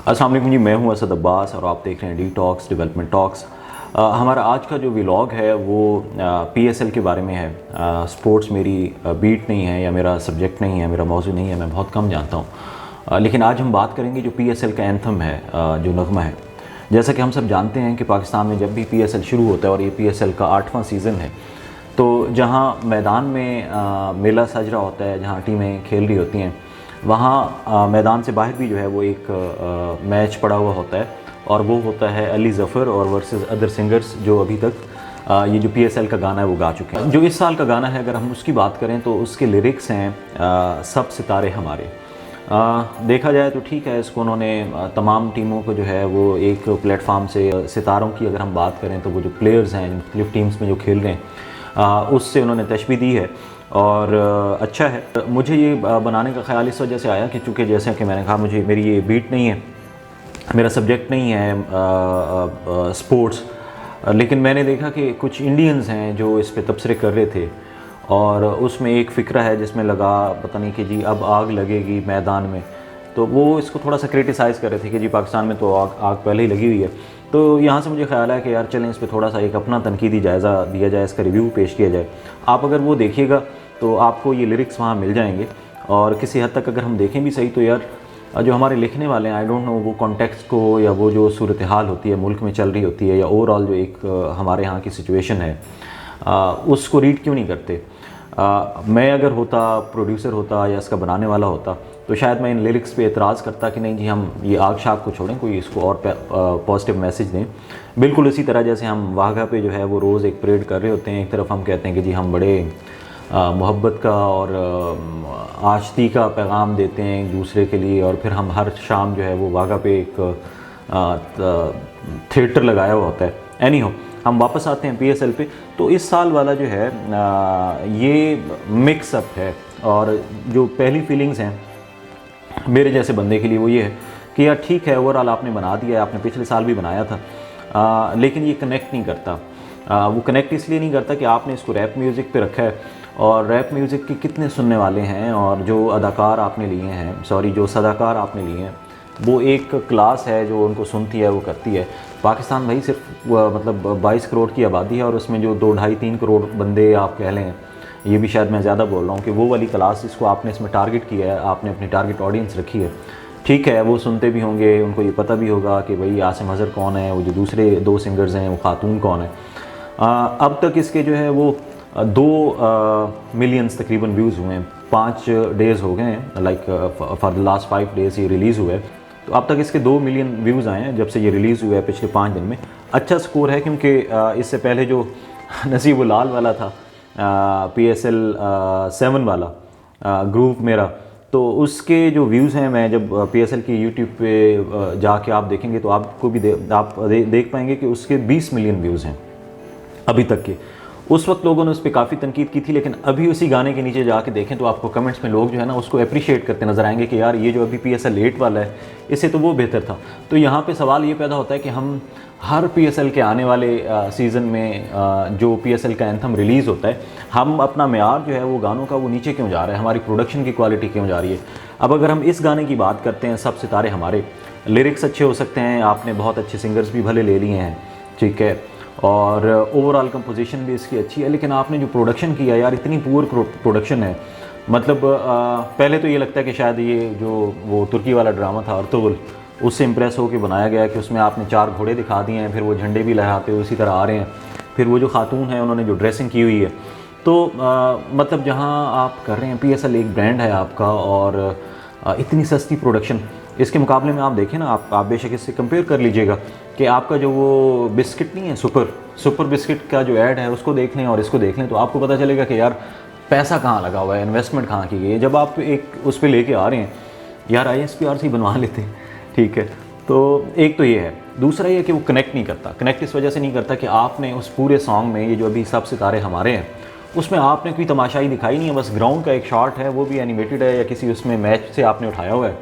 अस्सलाम वालेकुम जी, मैं हूं असद अब्बास और आप देख रहे हैं डी टॉक्स डेवलपमेंट टॉक्स। हमारा आज का जो व्लॉग है वो पीएसएल के बारे में है। स्पोर्ट्स मेरी बीट नहीं है या मेरा सब्जेक्ट नहीं है, मेरा मौजू नहीं है, मैं बहुत कम जानता हूं। लेकिन आज हम बात करेंगे जो पीएसएल का एंथम है, जो नगमा है। जैसा कि हम सब जानते हैं कि पाकिस्तान में जब भी पीएसएल शुरू होता है और ये पीएसएल का 8वां सीज़न है, तो जहाँ मैदान में मेला सज रहा होता है, जहाँ टीमें खेल रही होती हैं, वहाँ मैदान से बाहर भी जो है वो एक मैच पड़ा हुआ होता है और वो होता है अली ज़फ़र और वर्सेस अदर सिंगर्स जो अभी तक ये जो पीएसएल का गाना है वो गा चुके हैं। जो इस साल का गाना है, अगर हम उसकी बात करें तो उसके लिरिक्स हैं सब सितारे हमारे। देखा जाए तो ठीक है, इसको उन्होंने तमाम टीमों को जो है वो एक प्लेटफार्म से, सितारों की अगर हम बात करें तो वो जो प्लेयर्स हैं मुख्तलिफ़ टीम्स में जो खेल रहे हैं उससे उन्होंने तशबीह दी है और अच्छा है। मुझे ये बनाने का ख़्याल इस वजह से आया कि चूँकि जैसे कि मैंने कहा, मेरी ये बीट नहीं है, मेरा सब्जेक्ट नहीं है स्पोर्ट्स, लेकिन मैंने देखा कि कुछ इंडियंस हैं जो इस पे तबसरे कर रहे थे और उसमें एक फ़िक्रा है जिसमें लगा पता नहीं कि जी अब आग लगेगी मैदान में, तो वो इसको थोड़ा सा क्रिटिसाइज़ कर रहे थे कि जी पाकिस्तान में तो आग पहले ही लगी हुई है। तो यहाँ से मुझे ख्याल है कि यार चलें इस पे थोड़ा सा एक अपना तनकीदी जायज़ा दिया जाए, इसका रिव्यू पेश किया जाए। आप अगर वो देखिएगा तो आपको ये लिरिक्स वहाँ मिल जाएंगे और किसी हद तक अगर हम देखें भी सही तो यार जो हमारे लिखने वाले हैं, आई डोंट नो वो कॉन्टेक्स्ट को या वो जो सूरत हाल होती है मुल्क में चल रही होती है या ओवरऑल जो एक हमारे यहाँ की सिचुएशन है उसको रीड क्यों नहीं करते। मैं अगर होता, प्रोड्यूसर होता या इसका बनाने वाला होता, तो शायद मैं इन लिरिक्स पे एतराज़ करता कि नहीं जी हम ये आग शाग को छोड़ें, कोई इसको और पॉजिटिव मैसेज दें। बिल्कुल इसी तरह जैसे हम वाघा पे जो है वो रोज़ एक परेड कर रहे होते हैं, एक तरफ हम कहते हैं कि जी हम बड़े मोहब्बत का और आशिकी का पैगाम देते हैं एक दूसरे के लिए, और फिर हम हर शाम जो है वो वाघा पे एक थिएटर लगाया हुआ होता है। एनी हो, हम वापस आते हैं पीएसएल पे। तो इस साल वाला जो है ये मिक्सअप है और जो पहली फीलिंग्स हैं मेरे जैसे बंदे के लिए वो ये है कि यार ठीक है, ओवरऑल आपने बना दिया है, आपने पिछले साल भी बनाया था, लेकिन ये कनेक्ट नहीं करता। वो कनेक्ट इसलिए नहीं करता कि आपने इसको रैप म्यूज़िक पे रखा है और रैप म्यूज़िक के कितने सुनने वाले हैं, और जो अदाकार आपने लिए हैं, जो सदाकार आपने लिए हैं, वो एक क्लास है जो उनको सुनती है, वो करती है। पाकिस्तान भाई सिर्फ मतलब 22 करोड़ की आबादी है और उसमें जो 2-2.5-3 करोड़ बंदे आप कह लें, ये भी शायद मैं ज़्यादा बोल रहा हूँ कि वो वाली क्लास इसको आपने इसमें टारगेट किया है, आपने अपनी टारगेट ऑडियंस रखी है। ठीक है, वो सुनते भी होंगे, उनको ये पता भी होगा कि भाई आसिम अज़हर कौन है, वो जो दूसरे 2 सिंगर्स हैं वो खातून कौन है। अब तक इसके जो है वो 2 मिलियंस तकरीबन व्यूज़ हुए हैं, 5 डेज़ हो गए हैं, like for the last 5 days ये रिलीज़ हुआ है। तो अब तक इसके 2 मिलियन व्यूज़ आए हैं जब से ये रिलीज़ हुआ है पिछले 5 दिन में। अच्छा स्कोर है क्योंकि इससे पहले जो नसीब लाल वाला था PSL 7 वाला ग्रुप मेरा, तो उसके जो व्यूज़ हैं, मैं जब PSL की यूट्यूब पे जाके आप देखेंगे तो आपको भी देख पाएंगे कि उसके 20 मिलियन व्यूज़ हैं अभी तक के। उस वक्त लोगों ने उस पर काफ़ी तनकीद की थी, लेकिन अभी उसी गाने के नीचे जाके देखें तो आपको कमेंट्स में लोग जो है ना उसको अप्रिशिएट करते नज़र आएंगे कि यार ये जो अभी PSL 8 वाला है इससे तो वो बेहतर था। तो यहाँ पे सवाल ये पैदा होता है कि हम हर PSL के आने वाले सीज़न में जो PSL का एंथम रिलीज़ होता है, हम अपना मेयार जो है वो गानों का वो नीचे क्यों जा रहा है, हमारी प्रोडक्शन की क्वालिटी क्यों जा रही है। अब अगर हम इस गाने की बात करते हैं, सब सितारे हमारे, लिरिक्स अच्छे हो सकते हैं, आपने बहुत अच्छे सिंगर्स भी भले ले लिए हैं, ठीक है, और ओवरऑल कंपोजिशन भी इसकी अच्छी है, लेकिन आपने जो प्रोडक्शन किया यार, इतनी पुअर प्रोडक्शन है। मतलब पहले तो ये लगता है कि शायद ये जो वो तुर्की वाला ड्रामा था अर्तुगरुल, उससे इम्प्रेस होकर बनाया गया कि उसमें आपने 4 घोड़े दिखा दिए हैं, फिर वो झंडे भी लहराते हुए उसी तरह आ रहे हैं, फिर वो जो खातून है उन्होंने जो ड्रेसिंग की हुई है। तो मतलब जहाँ आप कर रहे हैं, PSL एक ब्रांड है आपका और इतनी सस्ती प्रोडक्शन, इसके मुकाबले में आप देखें ना, आप बेशक इससे कंपेयर कर लीजिएगा कि आपका जो वो बिस्किट नहीं है, सुपर बिस्किट का जो ऐड है उसको देख लें और इसको देख लें तो आपको पता चलेगा कि यार पैसा कहाँ लगा हुआ है, इन्वेस्टमेंट कहाँ की गई है। जब आप एक उस पर लेके आ रहे हैं, यार ISPRC बनवा लेते हैं, ठीक है। तो एक तो ये है, दूसरा ये कि वो कनेक्ट नहीं करता। कनेक्ट इस वजह से नहीं करता कि आपने उस पूरे सॉन्ग में, ये जो अभी सब सितारे हमारे हैं, उसमें आपने कोई तमाशाई दिखाई नहीं है। बस ग्राउंड का एक शॉट है, वो भी एनिमेटेड है या किसी उसमें मैच से आपने उठाया हुआ है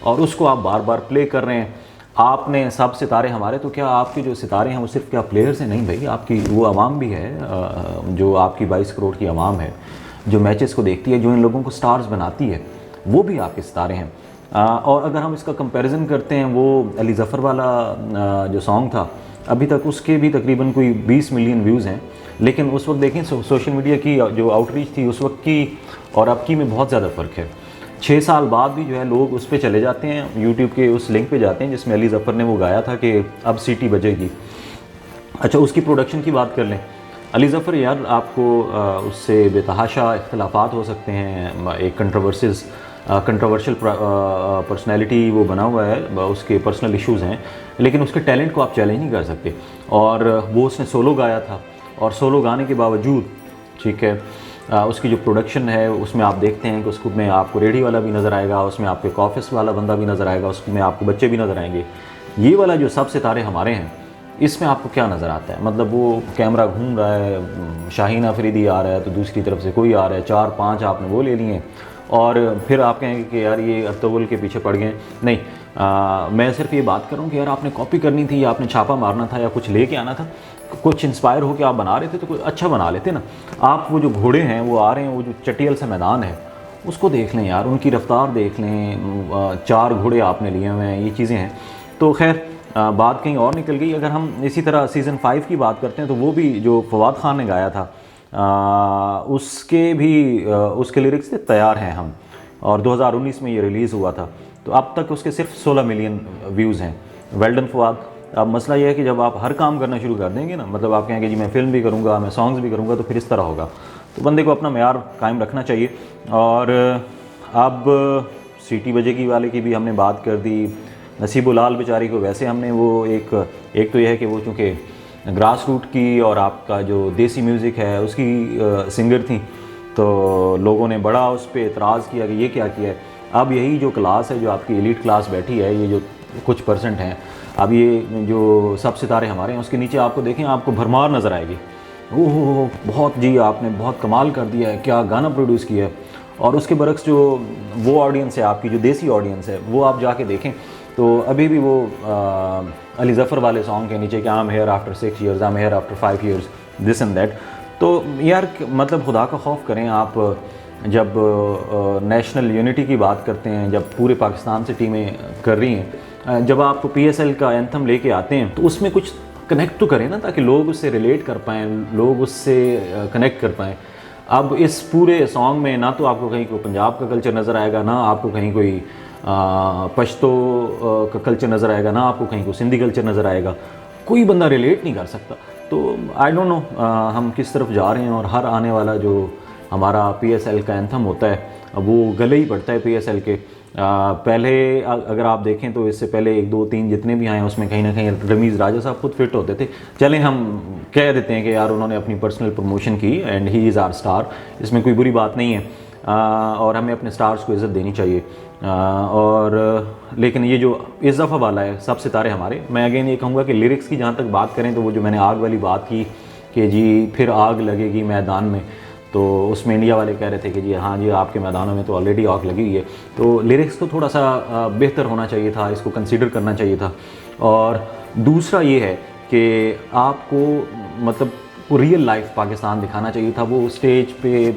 और उसको आप बार बार प्ले कर रहे हैं। आपने सब सितारे हमारे, तो क्या आपके जो सितारे हैं वो सिर्फ क्या प्लेयर्स हैं? नहीं भाई, आपकी वो आवाम भी है, जो आपकी 22 करोड़ की आवाम है जो मैचेस को देखती है, जो इन लोगों को स्टार्स बनाती है, वो भी आपके सितारे हैं। और अगर हम इसका कंपैरिजन करते हैं, वो अली ज़फ़र वाला जो सॉन्ग था, अभी तक उसके भी तकरीबन कोई 20 मिलियन व्यूज़ हैं, लेकिन उस वक्त देखें सोशल मीडिया की जो आउटरीच थी उस वक्त की और अब की में बहुत ज़्यादा फ़र्क है। 6 साल बाद भी जो है लोग उस पर चले जाते हैं, यूट्यूब के उस लिंक पे जाते हैं जिसमें अली ज़फ़र ने वो गाया था कि अब सीटी बजेगी। अच्छा, उसकी प्रोडक्शन की बात कर लें, अली ज़फ़र यार आपको उससे बेतहाशा इख्तलाफात हो सकते हैं, एक कंट्रोवर्शियल पर्सनैलिटी वो बना हुआ है, उसके पर्सनल इश्यूज़ हैं, लेकिन उसके टैलेंट को आप चैलेंज नहीं कर सकते। और वो उसने सोलो गाया था, और सोलो गाने के बावजूद, ठीक है, उसकी जो प्रोडक्शन है उसमें आप देखते हैं कि उसमें आपको रेडी वाला भी नज़र आएगा, उसमें आपको एक ऑफिस वाला बंदा भी नज़र आएगा, उसमें आपको बच्चे भी नज़र आएंगे। ये वाला जो सब सितारे हमारे हैं, इसमें आपको क्या नज़र आता है? मतलब वो कैमरा घूम रहा है, शाहीन अफरीदी आ रहा है तो दूसरी तरफ से कोई आ रहा है, 4-5 आपने वो ले लिए और फिर आप कहेंगे कि यार ये अर्तुगरुल के पीछे पड़ गए। नहीं, मैं सिर्फ ये बात कर रहा हूँ कि यार आपने कॉपी करनी थी, या आपने छापा मारना था, या कुछ लेके आना था, कुछ इंस्पायर होकर आप बना रहे थे तो कुछ अच्छा बना लेते ना। आप वो जो घोड़े हैं वो आ रहे हैं, वो जो चटियल सा मैदान है उसको देख लें यार, उनकी रफ्तार देख लें, 4 घोड़े आपने लिए हुए हैं, ये चीज़ें हैं। तो खैर बात कहीं और निकल गई। अगर हम इसी तरह सीज़न 5 की बात करते हैं तो वो भी जो फवाद खान ने गाया था, उसके भी उसके लिरिक्स तैयार हैं हम, और 2019 में ये रिलीज़ हुआ था, तो अब तक उसके सिर्फ 16 मिलियन व्यूज़ हैं। Well done Fawad. अब मसला ये है कि जब आप हर काम करना शुरू कर देंगे ना, मतलब आप कहेंगे जी मैं फ़िल्म भी करूँगा, मैं सॉन्ग्स भी करूँगा, तो फिर इस तरह होगा। तो बंदे को अपना मेयार कायम रखना चाहिए। और अब सीटी बजेगी वाले की भी हमने बात कर दी। नसीबुल लाल बेचारी को वैसे हमने वो एक तो यह है कि वो चूँकि ग्रास रूट की और आपका जो देसी म्यूज़िक है उसकी सिंगर थी, तो लोगों ने बड़ा उस पर एतराज़ किया कि ये क्या किया है। अब यही जो क्लास है, जो आपकी एलीट क्लास बैठी है, ये जो कुछ परसेंट हैं, अब ये जो सब सितारे हमारे हैं, उसके नीचे आपको देखें, आपको भरमार नज़र आएगी। ओह बहुत जी, आपने बहुत कमाल कर दिया है, क्या गाना प्रोड्यूस किया है। और उसके बरक्स जो वो ऑडियंस है आपकी, जो देसी ऑडियंस है, वो आप जाके देखें तो अभी भी वो अली ज़फ़र वाले सॉन्ग के नीचे कि I am here after 6 years, I am here after 5 years, this and that. तो यार मतलब खुदा का खौफ करें आप। जब नेशनल यूनिटी की बात करते हैं, जब पूरे पाकिस्तान से टीमें कर रही हैं, जब आप PSL का एंथम लेके आते हैं तो उसमें कुछ कनेक्ट तो करें ना, ताकि लोग उससे रिलेट कर पाएँ, लोग उससे कनेक्ट कर पाएँ। अब इस पूरे सॉन्ग में ना तो आपको कहीं कोई पंजाब का कल्चर नज़र आएगा, ना आपको कहीं कोई पश्तो का कल्चर नज़र आएगा, ना आपको कहीं कोई सिंधी कल्चर नज़र आएगा। कोई बंदा रिलेट नहीं कर सकता। तो आई डोंट नो हम किस तरफ जा रहे हैं। और हर आने वाला जो हमारा PSL का एंथम होता है, वो गले ही पड़ता है PSL के। पहले अगर आप देखें तो इससे पहले 1, 2, 3 जितने भी आए उसमें कहीं ना कहीं रमीज़ राजा साहब खुद फिट होते थे। चलें हम कह देते हैं कि यार उन्होंने अपनी पर्सनल प्रमोशन की and he is our star, इसमें कोई बुरी बात नहीं है। और हमें अपने स्टार्स को इज़्ज़त देनी चाहिए। लेकिन ये जो इस दफ़ा वाला है सब सितारे हमारे, मैं अगेन ये कहूँगा कि लिरिक्स की जहाँ तक बात करें तो वो जो मैंने आग वाली बात की कि जी फिर आग लगेगी मैदान में, तो उसमें इंडिया वाले कह रहे थे कि जी हाँ जी आपके मैदानों में तो ऑलरेडी आग लगी हुई है। तो लिरिक्स को थोड़ा सा बेहतर होना चाहिए था, इसको कंसीडर करना चाहिए था। और दूसरा ये है कि आपको मतलब रियल लाइफ पाकिस्तान दिखाना चाहिए था। वो स्टेज पे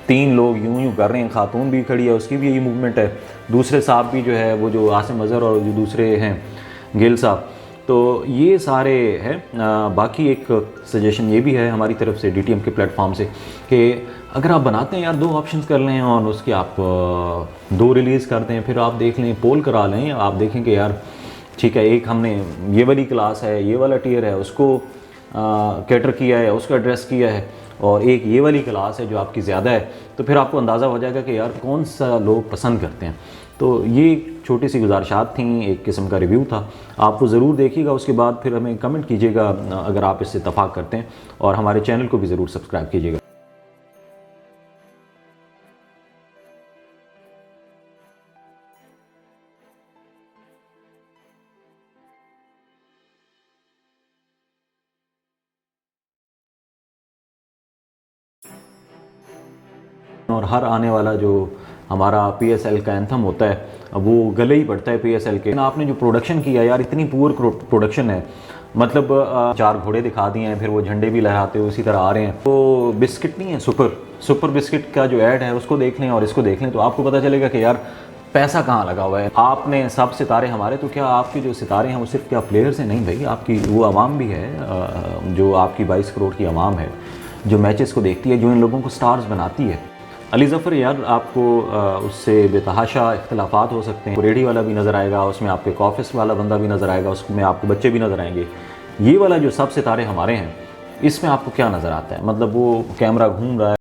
3 लोग यूं कर रहे हैं, खातून भी खड़ी है, उसकी भी यही मूवमेंट है, दूसरे साहब भी जो है वो जो आसिम अज़हर और जो दूसरे हैं गिल साहब, तो ये सारे हैं। बाकी एक सजेशन ये भी है हमारी तरफ से DTM के प्लेटफॉर्म से कि अगर आप बनाते हैं यार 2 ऑप्शंस कर लें और उसके आप 2 रिलीज़ कर दें, फिर आप देख लें, पोल करा लें, आप देखें कि यार ठीक है, एक हमने ये वाली क्लास है, ये वाला टियर है, उसको कैटर किया है, उसका एड्रेस किया है, और एक ये वाली क्लास है जो आपकी ज़्यादा है, तो फिर आपको अंदाज़ा हो जाएगा कि यार कौन सा लोग पसंद करते हैं। तो ये छोटी सी गुजारिशात थी, एक किस्म का रिव्यू था, आप वो ज़रूर देखिएगा। उसके बाद फिर हमें कमेंट कीजिएगा अगर आप इससे इत्तफाक करते हैं, और हमारे चैनल को भी ज़रूर सब्सक्राइब कीजिएगा। और हर आने वाला जो हमारा PSL का एंथम होता है, वो गले ही पड़ता है PSL के। आपने जो प्रोडक्शन किया यार, इतनी पुअर प्रोडक्शन है, मतलब 4 घोड़े दिखा दिए हैं, फिर वो झंडे भी लहराते हुए उसी तरह आ रहे हैं। तो बिस्किट नहीं है, सुपर बिस्किट का जो ऐड है उसको देख लें और इसको देख लें, तो आपको पता चलेगा कि यार पैसा कहाँ लगा हुआ है। आपने सब सितारे हमारे, तो क्या आपके जो सितारे हैं वो सिर्फ क्या प्लेयर्स हैं? नहीं भाई, आपकी वो आवाम भी है, जो आपकी 22 करोड़ की आवाम है जो मैचेस को देखती है, जो इन लोगों को स्टार्स बनाती है। अली ज़फ़र यार, आपको उससे बेतहाशा इख्तलाफात हो सकते हैं। रेडी वाला भी नज़र आएगा, उसमें आपके एक ऑफिस वाला बंदा भी नज़र आएगा, उसमें आपके बच्चे भी नज़र आएंगे। ये वाला जो सब सितारे हमारे हैं, इसमें आपको क्या नज़र आता है? मतलब वो कैमरा घूम रहा है,